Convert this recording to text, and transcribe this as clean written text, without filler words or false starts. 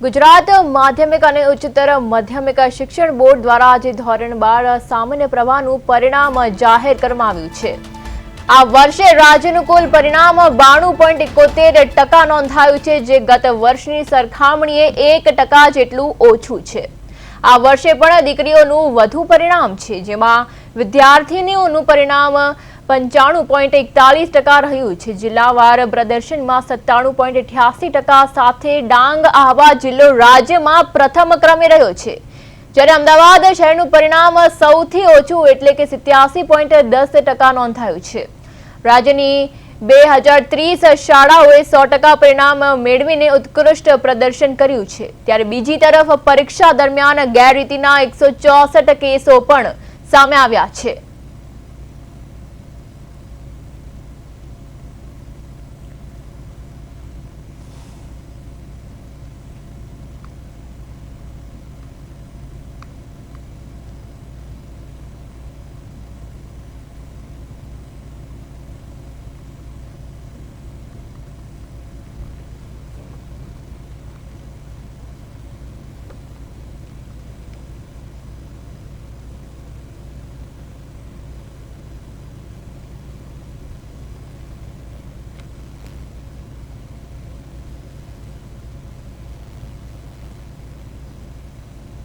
ગુજરાત માધ્યમિક અને ઉચ્ચતર માધ્યમિક શિક્ષણ બોર્ડ દ્વારા આજે ધોરણ 12 સામાન્ય પ્રવાહનું પરિણામ જાહેર કરવામાં આવ્યું છે। આ વર્ષે રાજ્યનું કુલ પરિણામ 92.71% નોંધાયું છે, જે ગત વર્ષની સરખામણીએ 1% જેટલું ઓછું છે। આ વર્ષે પણ દીકરીઓનું વધુ પરિણામ છે, જેમાં વિદ્યાર્થીનીઓનું પરિણામ 95.41% રહ્યું છે। જિલ્લાવાર પ્રદર્શનમાં 97.88% સાથે ડાંગ આહવા જિલ્લો રાજ્યમાં પ્રથમ ક્રમે રહ્યો છે, જ્યારે અમદાવાદ શહેરનું પરિણામ સૌથી ઓછું એટલે કે 87.10% નોંધાયું છે। રાજ્યની 2030 શાળાઓએ 100% પરિણામ મેળવીને ઉત્કૃષ્ટ પ્રદર્શન કર્યું છે, ત્યારે બીજી તરફ પરીક્ષા દરમિયાન ગેરરીતિના 164 કેસો પણ સામે આવ્યા છે।